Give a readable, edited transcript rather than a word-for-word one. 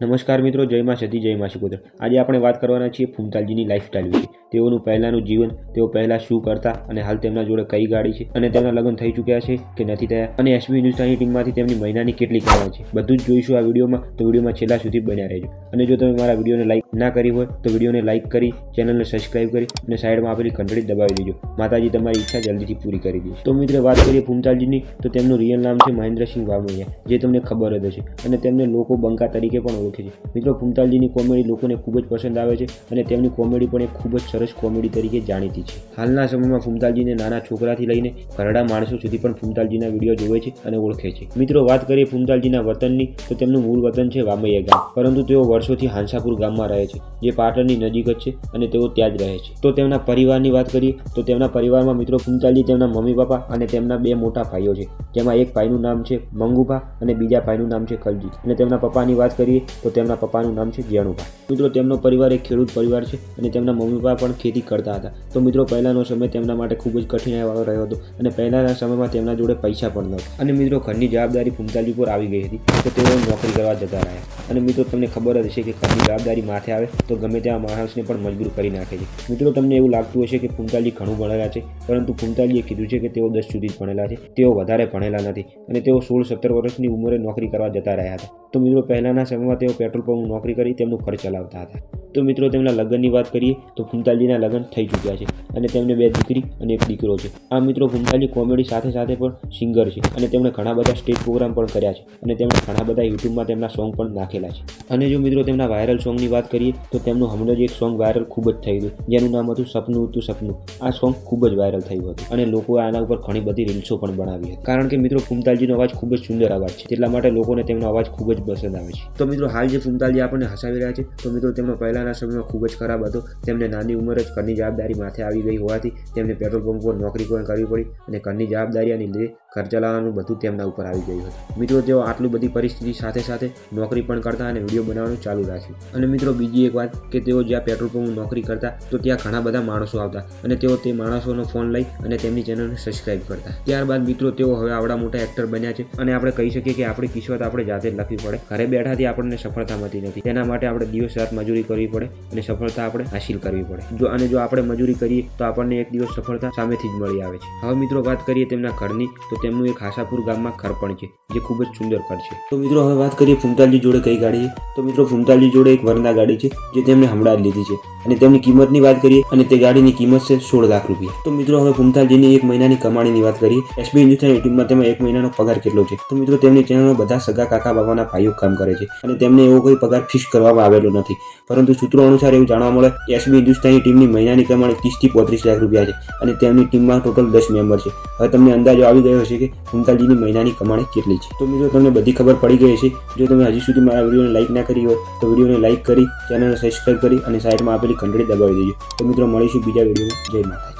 નમસ્કાર મિત્રો, જય માં સતી, જય માં શિકોતર। આજે આપણે વાત કરવાના છીએ ફૂમતાલજીની લાઈફસ્ટાઈલ વિશે। તેઓનું પહેલાંનું જીવન, તેઓ પહેલાં શું કરતા અને હાલ તેમના જોડે કઈ ગાડી છે અને તેમના લગ્ન થઈ ચૂક્યા છે કે નથી થયા અને એસબી હિન્દુસ્તાની ટીમમાંથી તેમની મહિનાની કેટલી કમાણી છે, બધું જ જોઈશું આ વિડીયોમાં। તો વિડીયોમાં છેલ્લા સુધી બન્યા રહેજો। અને જો તમે મારા વિડીયોને લાઈક ના કરી હોય તો વિડીયોને લાઈક કરી, ચેનલને સબસ્ક્રાઈબ કરી અને સાઈડમાં આપેલી ઘંટડી દબાવી દેજો। માતાજી તમારી ઈચ્છા જલ્દીથી પૂરી કરી દેશે। તો મિત્રો વાત કરીએ ફૂમતાલજીની, તો તેમનું રિયલ નામ છે મહેન્દ્રસિંહ વામૈયા, જે તમને ખબર જ હશે અને તેમને લોકો બંકા તરીકે પણ ઓળખે છે। મિત્રો ફૂમતાલજીની કોમેડી લોકોને ખૂબ જ પસંદ આવે છે અને તેમની કોમેડી પણ એક ખૂબ જ સરસ કોમેડી તરીકે જાણીતી છે। હાલના સમયમાં ફૂમતાલજીને નાના છોકરાથી લઈને ઘરડા માણસો સુધી પણ ફૂમતાલજીના વિડીયો જોવે છે અને ઓળખે છે। મિત્રો વાત કરીએ ફૂમતાલજીના વતનની, તો તેમનું મૂળ વતન છે વામૈયા ગામ, પરંતુ તેઓ વર્ષોથી હાંસાપુર ગામમાં રહે છે, જે પાટણની નજીક જ છે અને તેઓ ત્યાં જ રહે છે। તો તેમના પરિવારની વાત કરીએ તો તેમના પરિવારમાં મિત્રો ફૂમતાલજી તેમના મમ્મી પપ્પા અને તેમના બે મોટા ભાઈઓ છે, જેમાં એક ભાઈનું નામ છે મંગુભા અને બીજા ભાઈનું નામ છે કલજી। અને તેમના પપ્પાની વાત કરીએ તો તેમના પપ્પાનું નામ છે જેણુભા। મિત્રો તેમનો પરિવાર એક ખેડૂત પરિવાર છે અને તેમના મમ્મી પપ્પા પણ ખેતી કરતા હતા। તો મિત્રો પહેલાનો સમય તેમના માટે ખૂબ જ કઠિન રહ્યો હતો અને પહેલાના સમયમાં તેમના જોડે પૈસા પણ નહોતા અને મિત્રો ઘરની જવાબદારી ફૂમતાલજી પર આવી ગઈ હતી, તો તેઓ નોકરી કરવા જતા રહ્યા। અને મિત્રો તમને ખબર જ હશે કે ઘરની જવાબદારી માથે આવે તો ગમે ત્યાં માણસને પણ મજબૂર કરી નાખે છે। મિત્રો તમને એવું લાગતું હશે કે ફૂમતાલજી ઘણું ભણેલા છે, પરંતુ ફૂમતાલજીએ કીધું છે કે તેઓ 10 સુધી જ ભણેલા છે, તેઓ વધારે ભણેલા નથી અને તેઓ 16-17 વર્ષની ઉંમરે નોકરી કરવા જતા રહ્યા હતા। તો મિત્રો પહેલાના સમયમાં તેઓ પેટ્રોલ પંપ નોકરી કરી તેમનું ઘર ચલાવતા હતા। તો મિત્રો તેમના લગ્નની વાત કરીએ તો ફૂમતાલજીના લગ્ન થઈ ચૂક્યા છે અને તેમને 2 દીકરી અને 1 દીકરો છે। આ મિત્રો ફૂમતાલજી કોમેડી સાથે સાથે પણ સિંગર છે અને તેમણે ઘણા બધા સ્ટેજ પ્રોગ્રામ પણ કર્યા છે અને તેમણે ઘણા બધા યુટ્યુબમાં તેમના સોંગ પણ નાખેલા છે। અને જો મિત્રો તેમના વાયરલ સોંગની વાત કરીએ તો તેમનું હમણાં જ એક સોંગ વાયરલ ખૂબ જ થઈ ગયું, જેનું નામ હતું સપનું તું સપનું। આ સોંગ ખૂબ જ વાયરલ થયું હતું અને લોકોએ આના ઉપર ઘણી બધી રીલ્સો પણ બનાવી હતી, કારણ કે મિત્રો ફૂમતાલજીનો અવાજ ખૂબ જ સુંદર અવાજ છે, એટલા માટે લોકોને તેમનો અવાજ ખૂબ જ પસંદ આવે છે। તો મિત્રો હાલ જે ફૂમતાલજી આપણને હસાવી રહ્યા છે, તો મિત્રો તેમનો પહેલાના સમયમાં ખૂબ જ ખરાબ હતો। તેમને નાની ઉંમરે જ ઘરની જવાબદારી માથે આવી ગઈ હોવાથી તેમને પેટ્રોલ પંપ પર નોકરી પણ કરવી પડી અને ઘરની જવાબદારીઓને લીધે ઘર ચલાવવાનું બધું તેમના ઉપર આવી ગયું હતું। મિત્રો તેઓ આટલી બધી પરિસ્થિતિ સાથે સાથે નોકરી પણ કરતા અને વિડીયો બનાવવાનું ચાલુ રાખ્યું। અને મિત્રો બીજી એક વાત કે તેઓ જ્યાં પેટ્રોલ પંપ નોકરી કરતા તો ત્યાં ઘણા બધા માણસો આવતા અને તેઓ તે માણસોનો ફોન લઈ અને તેમની ચેનલને સબસ્ક્રાઇબ કરતા। ત્યારબાદ મિત્રો તેઓ હવે આવડા મોટા એક્ટર બન્યા છે અને આપણે કહી શકીએ કે આપણી કિસ્મત આપણે જાતે જ લખવી પડે, ઘરે બેઠાથી આપણને સફળતા મળતી નથી, તેના માટે આપણે દિવસ રાત મજૂરી કરવી પડે અને સફળતા આપણે હાસિલ કરવી પડે। જો આપણે મજૂરી કરીએ તો આપણને એક દિવસ સફળતા સામેથી જ મળી આવે છે। હવે મિત્રો વાત કરીએ તેમના ઘરની, તો તેમનું એક હાંસાપુર ગામમાં ઘર પણ છે, જે ખૂબ જ સુંદર ઘર છે। તો મિત્રો હવે વાત કરીએ ફૂમતાલજી જોડે કઈ ગાડી છે, તો મિત્રો ફૂમતાલજી જોડે એક વરના ગાડી છે, જે તેમને હમણાં જ લીધી છે અને તેમની કિંમતની વાત કરીએ અને તે ગાડીની કિંમત છે 16 લાખ રૂપિયા। તો મિત્રો હવે ફૂમતાલજીની એક મહિનાની કમાણીની વાત કરીએ, એસબી હિન્દુસ્તાની ટીમમાં તેમાં 1 મહિનાનો પગાર કેટલો છે, તો મિત્રો તેમની ચેનલમાં બધા સગા કાકા બાબાના ભાઈઓ કામ કરે છે અને તેમને એવો કોઈ પગાર ફિક્સ કરવામાં આવેલો નથી, પરંતુ સૂત્રો અનુસાર એવું જાણવા મળે કે એસબી હિન્દુસ્તાની ટીમની મહિનાની કમાણી 30 થી 35 લાખ રૂપિયા છે અને તેમની ટીમમાં ટોટલ 10 મેમ્બર છે। હવે તમને અંદાજો આવી ગયો હશે કે ફૂમતાલજીની મહિનાની કમાણી કેટલી છે। તો મિત્રો તમને બધી ખબર પડી ગઈ હશે। જો તમે હજી સુધી મારા વિડીયોને લાઈક ના કરી હોય તો વિડીયોને લાઈક કરી, ચેનલને સબસ્ક્રાઈબ કરી અને સાઈડમાં આપેલી ઘંટડી દબાવી દેજો। તો મિત્રો મળીશું બીજા વિડીયોમાં। જય માતાજી।